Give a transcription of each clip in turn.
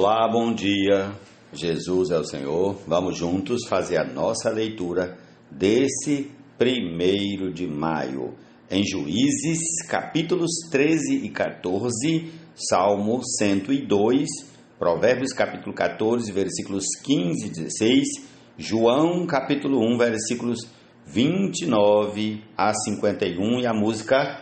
Olá, bom dia. Jesus é o Senhor. Vamos juntos fazer a nossa leitura desse 1º de maio. Em Juízes, capítulos 13 e 14, Salmo 102, Provérbios capítulo 14, versículos 15 e 16, João capítulo 1, versículos 29 a 51 e a música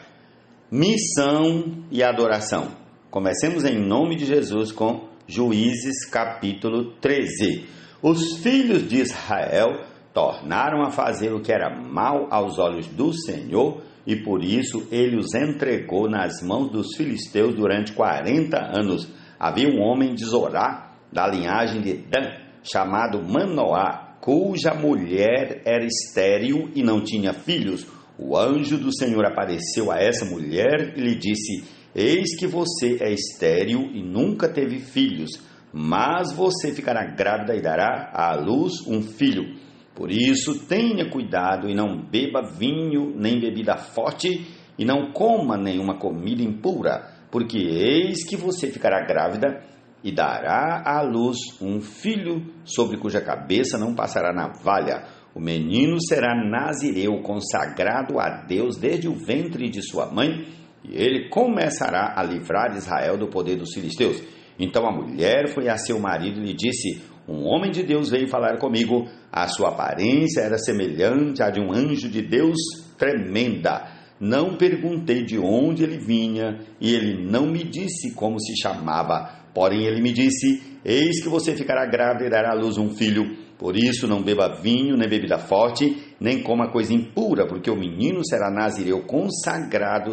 Missão e Adoração. Comecemos em nome de Jesus com Juízes capítulo 13. Os filhos de Israel tornaram a fazer o que era mal aos olhos do Senhor, e por isso ele os entregou nas mãos dos filisteus durante 40 anos. Havia um homem de Zorá, da linhagem de Dan, chamado Manoá, cuja mulher era estéril e não tinha filhos. O anjo do Senhor apareceu a essa mulher e lhe disse: eis que você é estéril e nunca teve filhos, mas você ficará grávida e dará à luz um filho. Por isso, tenha cuidado e não beba vinho nem bebida forte, e não coma nenhuma comida impura, porque eis que você ficará grávida e dará à luz um filho, sobre cuja cabeça não passará navalha. O menino será nazireu, consagrado a Deus desde o ventre de sua mãe, e ele começará a livrar Israel do poder dos filisteus. Então a mulher foi a seu marido e lhe disse: um homem de Deus veio falar comigo. A sua aparência era semelhante à de um anjo de Deus, tremenda. Não perguntei de onde ele vinha, e ele não me disse como se chamava. Porém ele me disse: eis que você ficará grávida e dará à luz um filho. Por isso não beba vinho, nem bebida forte, nem coma coisa impura, porque o menino será nazireu, consagrado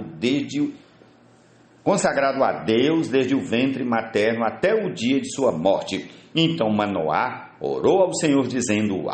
a Deus desde o ventre materno até o dia de sua morte. Então Manoá orou ao Senhor, dizendo: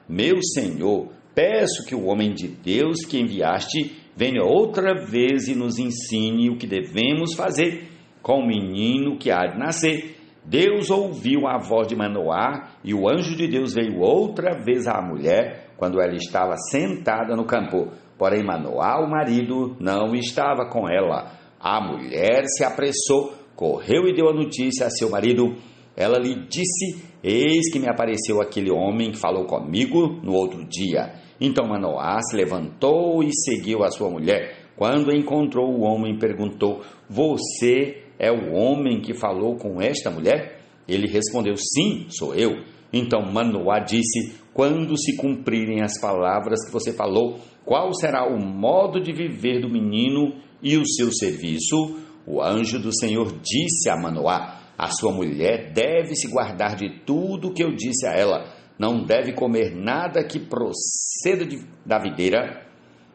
meu Senhor, peço que o homem de Deus que enviaste venha outra vez e nos ensine o que devemos fazer com o menino que há de nascer. Deus ouviu a voz de Manoá, e o anjo de Deus veio outra vez à mulher, quando ela estava sentada no campo. Porém Manoá, o marido, não estava com ela. A mulher se apressou, correu e deu a notícia a seu marido. Ela lhe disse: eis que me apareceu aquele homem que falou comigo no outro dia. Então Manoá se levantou e seguiu a sua mulher. Quando encontrou o homem, perguntou: você é o homem que falou com esta mulher? Ele respondeu: sim, sou eu. Então Manoá disse: quando se cumprirem as palavras que você falou, qual será o modo de viver do menino e o seu serviço? O anjo do Senhor disse a Manoá: a sua mulher deve se guardar de tudo que eu disse a ela. Não deve comer nada que proceda da videira,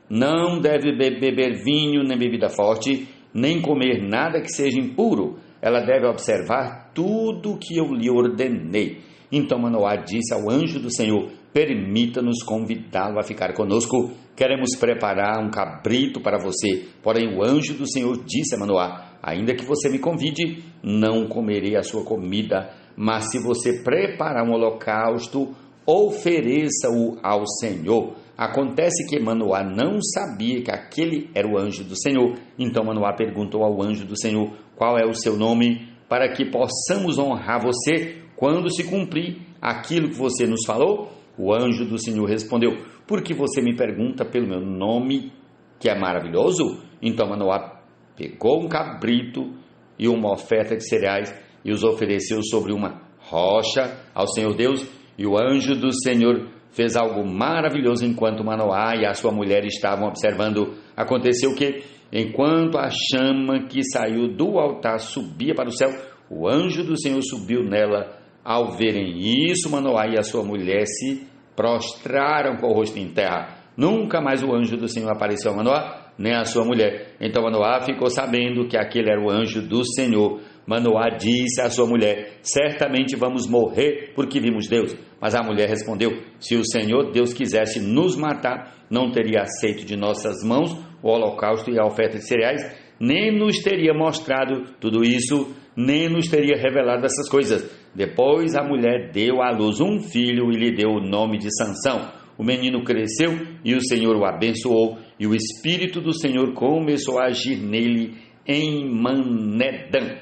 não deve beber vinho nem bebida forte, nem comer nada que seja impuro. Ela deve observar tudo que eu lhe ordenei. Então Manoá disse ao anjo do Senhor: permita-nos convidá-lo a ficar conosco. Queremos preparar um cabrito para você. Porém o anjo do Senhor disse a Manoá: ainda que você me convide, não comerei a sua comida. Mas se você preparar um holocausto, ofereça-o ao Senhor. Acontece que Manoá não sabia que aquele era o anjo do Senhor. Então Manoá perguntou ao anjo do Senhor: qual é o seu nome, para que possamos honrar você quando se cumprir aquilo que você nos falou? O anjo do Senhor respondeu: por que você me pergunta pelo meu nome, que é maravilhoso? Então Manoá pegou um cabrito e uma oferta de cereais e os ofereceu sobre uma rocha ao Senhor Deus. E o anjo do Senhor fez algo maravilhoso enquanto Manoá e a sua mulher estavam observando. Aconteceu que, enquanto a chama que saiu do altar subia para o céu, o anjo do Senhor subiu nela. Ao verem isso, Manoá e a sua mulher se prostraram com o rosto em terra. Nunca mais o anjo do Senhor apareceu a Manoá, nem a sua mulher. Então Manoá ficou sabendo que aquele era o anjo do Senhor. Manoá disse à sua mulher: certamente vamos morrer porque vimos Deus. Mas a mulher respondeu: se o Senhor Deus quisesse nos matar, não teria aceito de nossas mãos o holocausto e a oferta de cereais, nem nos teria mostrado tudo isso, nem nos teria revelado essas coisas. Depois a mulher deu à luz um filho e lhe deu o nome de Sansão. O menino cresceu e o Senhor o abençoou, e o Espírito do Senhor começou a agir nele em Manedã,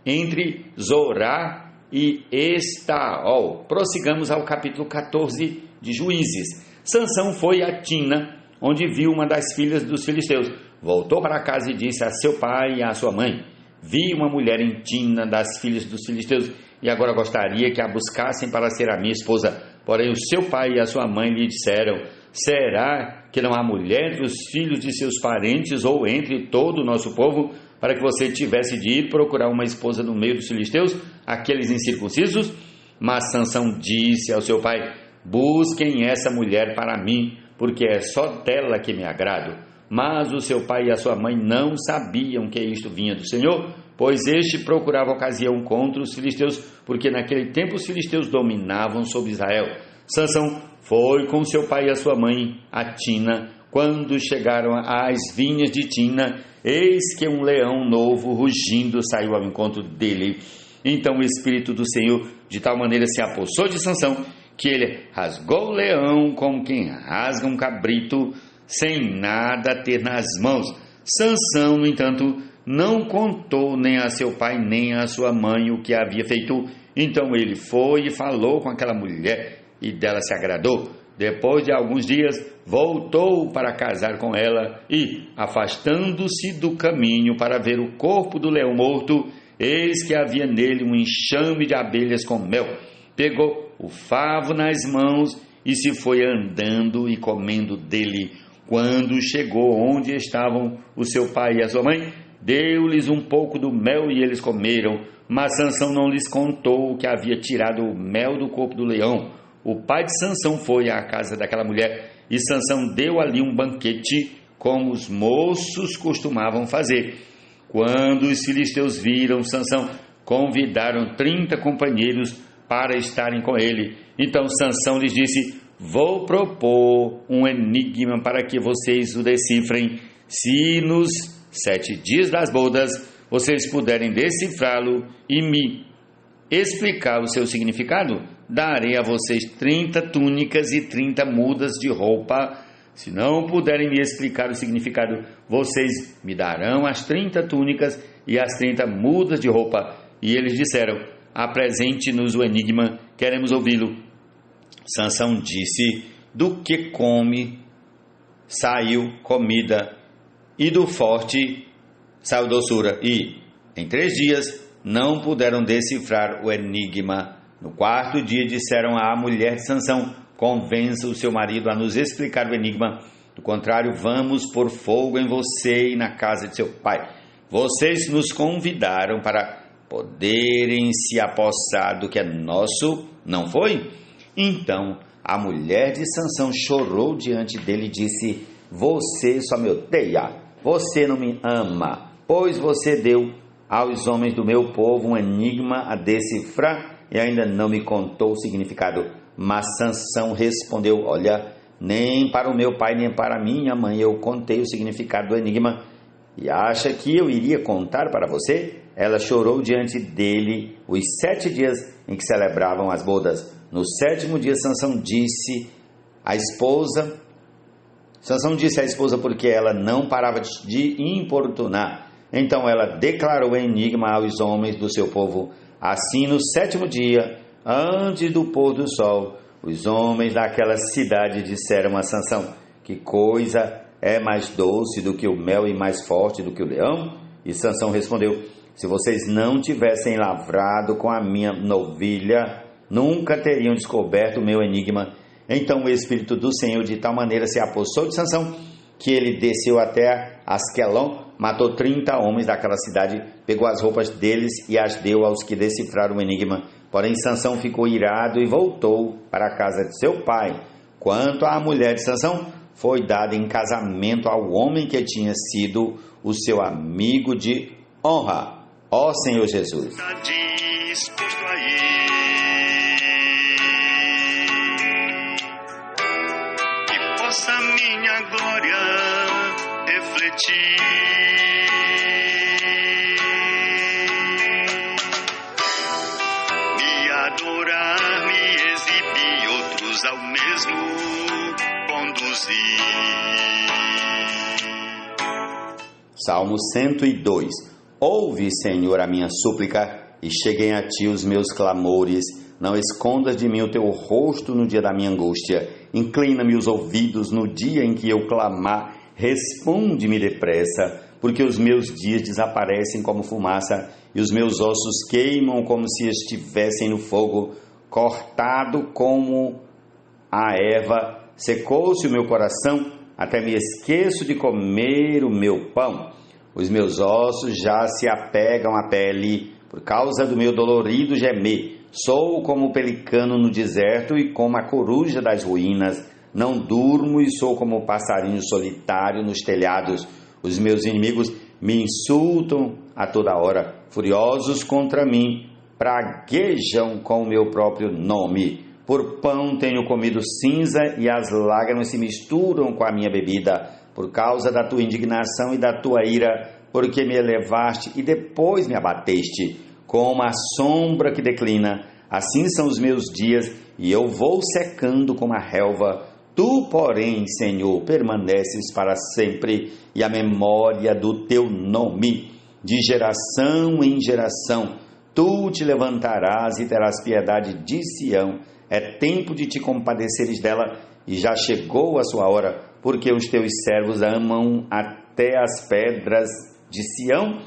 entre Zorá e Estaol. Prossigamos ao capítulo 14 de Juízes. Sansão foi a Tina, onde viu uma das filhas dos filisteus. Voltou para casa e disse a seu pai e a sua mãe: vi uma mulher em Tina das filhas dos filisteus, e agora gostaria que a buscassem para ser a minha esposa. Porém o seu pai e a sua mãe lhe disseram: será que não há mulher entre os filhos de seus parentes ou entre todo o nosso povo, para que você tivesse de ir procurar uma esposa no meio dos filisteus, aqueles incircuncisos? Mas Sansão disse ao seu pai: busquem essa mulher para mim, porque é só dela que me agrado. Mas o seu pai e a sua mãe não sabiam que isto vinha do Senhor, pois este procurava ocasião contra os filisteus, porque naquele tempo os filisteus dominavam sobre Israel. Sansão foi com seu pai e a sua mãe a Tina. Quando chegaram às vinhas de Tina, eis que um leão novo rugindo saiu ao encontro dele. Então o Espírito do Senhor de tal maneira se apossou de Sansão, que ele rasgou o leão como quem rasga um cabrito, sem nada ter nas mãos. Sansão, no entanto, não contou nem a seu pai nem a sua mãe o que havia feito. Então ele foi e falou com aquela mulher, e dela se agradou. Depois de alguns dias, voltou para casar com ela, e, afastando-se do caminho para ver o corpo do leão morto, eis que havia nele um enxame de abelhas com mel. Pegou o favo nas mãos e se foi andando e comendo dele. Quando chegou onde estavam o seu pai e a sua mãe, deu-lhes um pouco do mel e eles comeram. Mas Sansão não lhes contou que havia tirado o mel do corpo do leão. O pai de Sansão foi à casa daquela mulher, e Sansão deu ali um banquete, como os moços costumavam fazer. Quando os filisteus viram Sansão, convidaram 30 companheiros para estarem com ele. Então Sansão lhes disse: vou propor um enigma para que vocês o decifrem. Se nos 7 dias das bodas vocês puderem decifrá-lo e me explicar o seu significado, darei a vocês 30 túnicas e 30 mudas de roupa. Se não puderem me explicar o significado, vocês me darão as 30 túnicas e as 30 mudas de roupa. E eles disseram: apresente-nos o enigma, queremos ouvi-lo. Sansão disse: do que come saiu comida, e do forte saiu doçura. E em 3 dias não puderam decifrar o enigma. No 4º dia disseram à mulher de Sansão: convença o seu marido a nos explicar o enigma, do contrário vamos pôr fogo em você e na casa de seu pai. Vocês nos convidaram para poderem se apossar do que é nosso, não foi? Então a mulher de Sansão chorou diante dele e disse: você só me odeia, você não me ama, pois você deu aos homens do meu povo um enigma a decifrar e ainda não me contou o significado. Mas Sansão respondeu: olha, nem para o meu pai nem para minha mãe eu contei o significado do enigma, e acha que eu iria contar para você? Ela chorou diante dele os 7 dias em que celebravam as bodas. No 7º dia Sansão disse à esposa porque ela não parava de importunar. Então ela declarou o enigma aos homens do seu povo. Assim, no 7º dia, antes do pôr do sol, os homens daquela cidade disseram a Sansão: que coisa é mais doce do que o mel e mais forte do que o leão? E Sansão respondeu: se vocês não tivessem lavrado com a minha novilha, nunca teriam descoberto o meu enigma. Então o Espírito do Senhor de tal maneira se apossou de Sansão, que ele desceu até Asquelon, matou 30 homens daquela cidade, pegou as roupas deles e as deu aos que decifraram o enigma. Porém Sansão ficou irado e voltou para a casa de seu pai. Quanto à mulher de Sansão, foi dada em casamento ao homem que tinha sido o seu amigo de honra. Ó Senhor Jesus. Está disposto a ir, que possa minha glória refletir, me adorar, me exibir, outros ao mesmo conduzir. Salmo 102. Ouve, Senhor, a minha súplica, e cheguem a ti os meus clamores. Não escondas de mim o teu rosto no dia da minha angústia. Inclina-me os ouvidos no dia em que eu clamar. Responde-me depressa, porque os meus dias desaparecem como fumaça e os meus ossos queimam como se estivessem no fogo. Cortado como a erva, secou-se o meu coração, até me esqueço de comer o meu pão. Os meus ossos já se apegam à pele, por causa do meu dolorido gemer. Sou como o pelicano no deserto e como a coruja das ruínas. Não durmo e sou como o passarinho solitário nos telhados. Os meus inimigos me insultam a toda hora. Furiosos contra mim, praguejam com o meu próprio nome. Por pão tenho comido cinza e as lágrimas se misturam com a minha bebida. Por causa da tua indignação e da tua ira, porque me elevaste e depois me abateste. Como a sombra que declina, assim são os meus dias, e eu vou secando como a relva. Tu, porém, Senhor, permaneces para sempre, e a memória do teu nome, de geração em geração, tu te levantarás e terás piedade de Sião. É tempo de te compadeceres dela, e já chegou a sua hora, porque os teus servos amam até as pedras de Sião,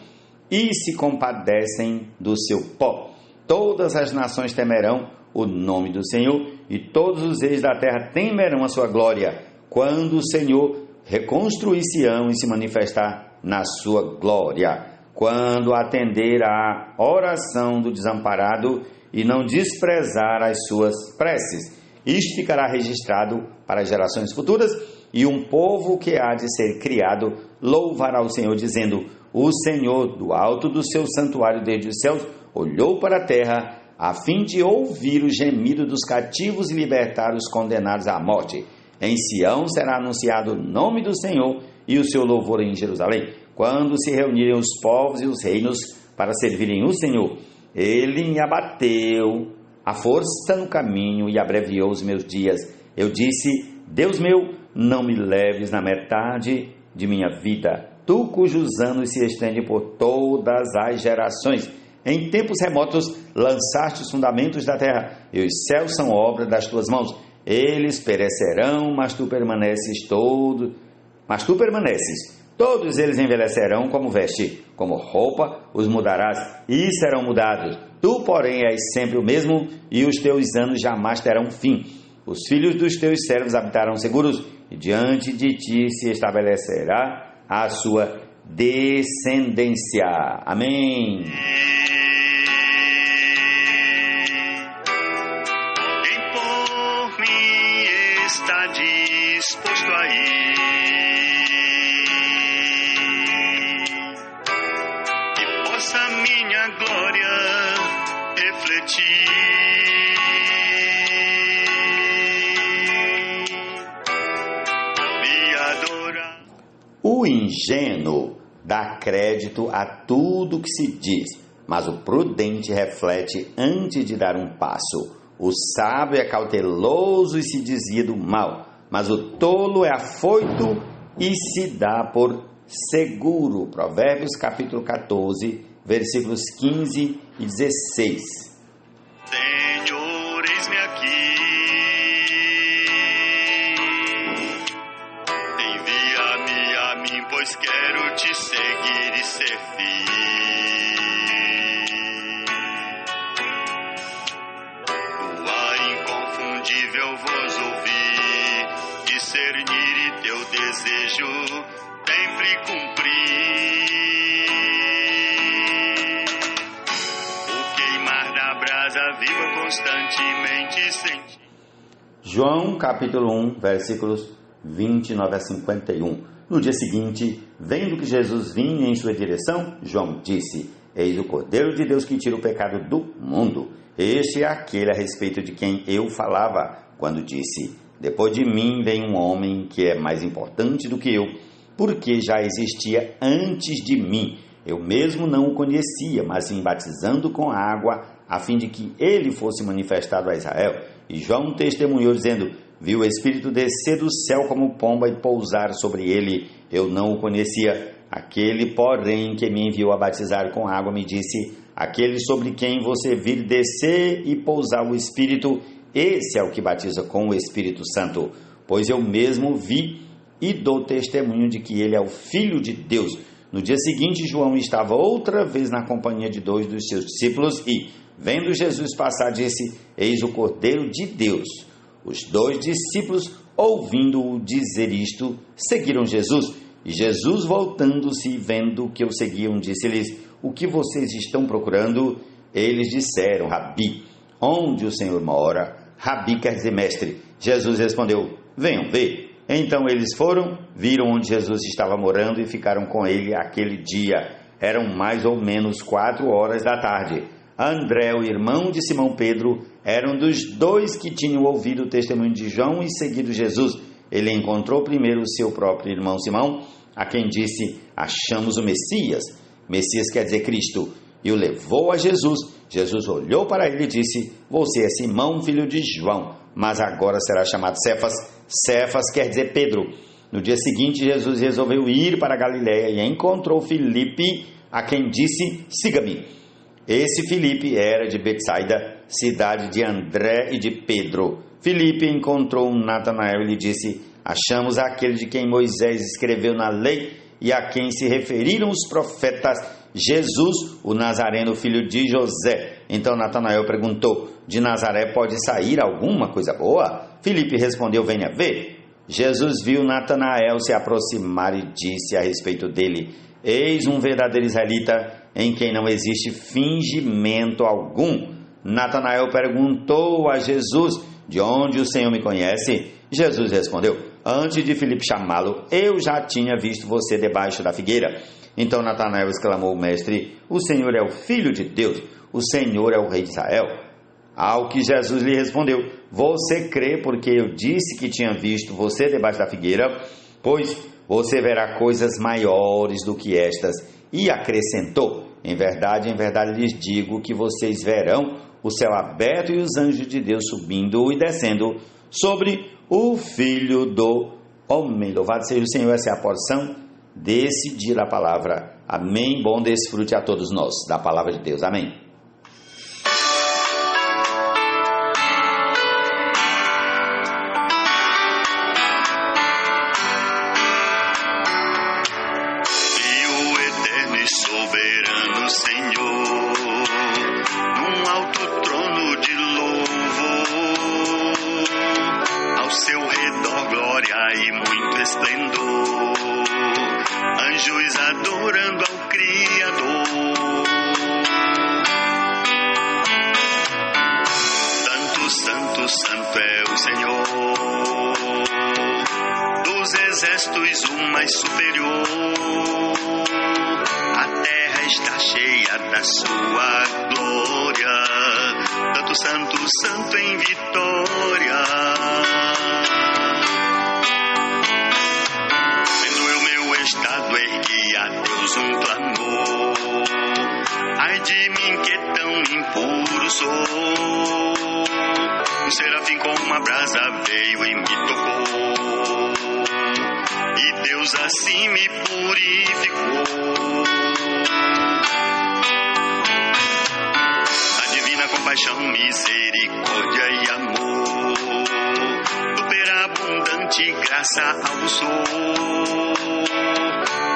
e se compadecem do seu pó. Todas as nações temerão o nome do Senhor, e todos os reis da terra temerão a sua glória, quando o Senhor reconstruir Sião e se manifestar na sua glória, quando atender à oração do desamparado e não desprezar as suas preces. Isto ficará registrado para gerações futuras, e um povo que há de ser criado louvará o Senhor, dizendo: o Senhor, do alto do seu santuário desde os céus, olhou para a terra, a fim de ouvir o gemido dos cativos e libertar os condenados à morte. Em Sião será anunciado o nome do Senhor e o seu louvor em Jerusalém, quando se reunirem os povos e os reinos para servirem o Senhor. Ele me abateu a força no caminho e abreviou os meus dias. Eu disse: Deus meu, não me leves na metade de minha vida. Tu, cujos anos se estendem por todas as gerações. Em tempos remotos lançaste os fundamentos da terra, e os céus são obra das tuas mãos. Eles perecerão, mas tu permaneces. Todos eles envelhecerão como veste, como roupa os mudarás, e serão mudados. Tu, porém, és sempre o mesmo, e os teus anos jamais terão fim. Os filhos dos teus servos habitarão seguros, e diante de ti se estabelecerá a sua descendência. Amém. Quem por mim está disposto a ir, que possa minha glória refletir. O ingênuo dá crédito a tudo que se diz, mas o prudente reflete antes de dar um passo. O sábio é cauteloso e se desvia do mal, mas o tolo é afoito e se dá por seguro. Provérbios capítulo 14, versículos 15 e 16. Senhor, eis-me aqui. Envia-me a mim, pois quero te seguir e ser fiel. Tua inconfundível voz ouvir, discernir e teu desejo sempre cumprir. O queimar da brasa viva constantemente sentir. João capítulo 1, versículos 29 a 51. No dia seguinte, vendo que Jesus vinha em sua direção, João disse: Eis o Cordeiro de Deus que tira o pecado do mundo. Este é aquele a respeito de quem eu falava, quando disse: Depois de mim vem um homem que é mais importante do que eu, porque já existia antes de mim. Eu mesmo não o conhecia, mas vim batizando com água, a fim de que ele fosse manifestado a Israel. E João testemunhou, dizendo: Vi o Espírito descer do céu como pomba e pousar sobre ele. Eu não o conhecia. Aquele, porém, que me enviou a batizar com água, me disse: aquele sobre quem você vir descer e pousar o Espírito, esse é o que batiza com o Espírito Santo. Pois eu mesmo vi e dou testemunho de que ele é o Filho de Deus. No dia seguinte, João estava outra vez na companhia de 2 dos seus discípulos e, vendo Jesus passar, disse: Eis o Cordeiro de Deus. Os 2 discípulos, ouvindo-o dizer isto, seguiram Jesus. E Jesus, voltando-se e vendo que o seguiam, disse-lhes: O que vocês estão procurando? Eles disseram: Rabi, onde o Senhor mora? Rabi quer dizer mestre. Jesus respondeu: Venham ver. Então eles foram, viram onde Jesus estava morando e ficaram com ele aquele dia. Eram mais ou menos 4 horas da tarde. André, o irmão de Simão Pedro, era um dos 2 que tinham ouvido o testemunho de João e seguido Jesus. Ele encontrou primeiro o seu próprio irmão Simão, a quem disse: Achamos o Messias. Messias quer dizer Cristo. E o levou a Jesus. Jesus olhou para ele e disse: Você é Simão, filho de João, mas agora será chamado Cefas. Cefas quer dizer Pedro. No dia seguinte, Jesus resolveu ir para a Galiléia e encontrou Filipe, a quem disse: Siga-me. Esse Filipe era de Betsaida, cidade de André e de Pedro. Filipe encontrou Natanael e lhe disse: Achamos aquele de quem Moisés escreveu na lei e a quem se referiram os profetas, Jesus, o Nazareno, filho de José. Então Natanael perguntou: De Nazaré pode sair alguma coisa boa? Filipe respondeu: Venha ver. Jesus viu Natanael se aproximar e disse a respeito dele: Eis um verdadeiro israelita, em quem não existe fingimento algum. Natanael perguntou a Jesus: De onde o Senhor me conhece? Jesus respondeu: Antes de Filipe chamá-lo, eu já tinha visto você debaixo da figueira. Então Natanael exclamou: Mestre, o Senhor é o Filho de Deus, o Senhor é o Rei de Israel. Ao que Jesus lhe respondeu: Você crê porque eu disse que tinha visto você debaixo da figueira? Pois você verá coisas maiores do que estas. E acrescentou: em verdade lhes digo que vocês verão o céu aberto e os anjos de Deus subindo e descendo sobre o Filho do Homem. Louvado seja o Senhor. Essa é a porção desse dia da palavra. Amém. Bom desfrute a todos nós da palavra de Deus. Amém. E o eterno e soberano Senhor, num alto trono de louvor, ao seu redor glória e muito esplendor, anjos adorando ao Criador. Santo, santo é o Senhor, dos exércitos o mais superior. A terra está cheia da sua glória. Tanto santo, santo em vitória. Vendo eu meu estado, ergui a Deus um clamor. Ai de mim que tão impuro sou. Um serafim com uma brasa veio e me tocou. E Deus assim me purificou. A divina compaixão, misericórdia e amor, superabundante graça alçou.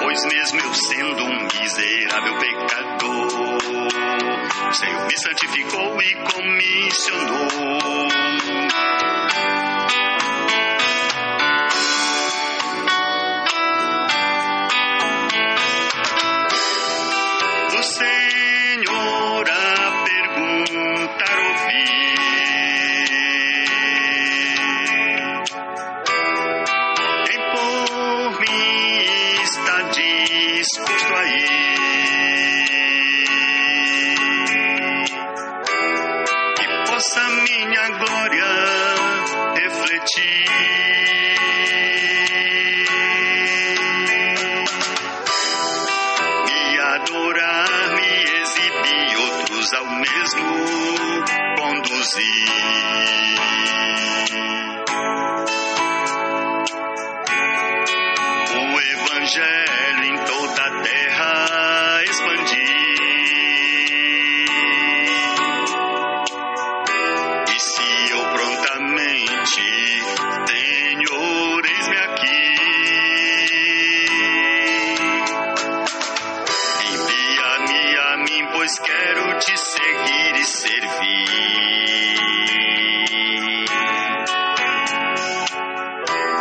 Pois mesmo eu sendo um miserável pecador, o Senhor me santificou e comissionou. O Senhor a perguntar ouvi, quem por mim está disposto a ir, que possa minha glória refletir. Me adorar, me exibir, outros ao mesmo conduzir. O Evangelho em toda a terra expandir. Senhor, eis-me aqui. Envia-me a mim, pois quero te seguir e servir.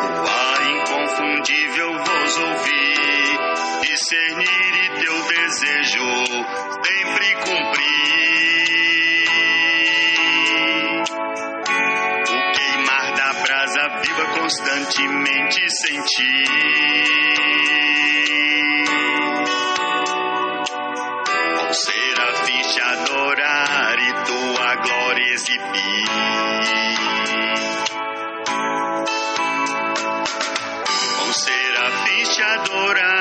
O ar inconfundível vos ouvir, discernir e teu desejo sempre cumprir. O queimar da brasa viva constantemente sentir. Com serafins te adorar e tua glória exibir. Com serafins te adorar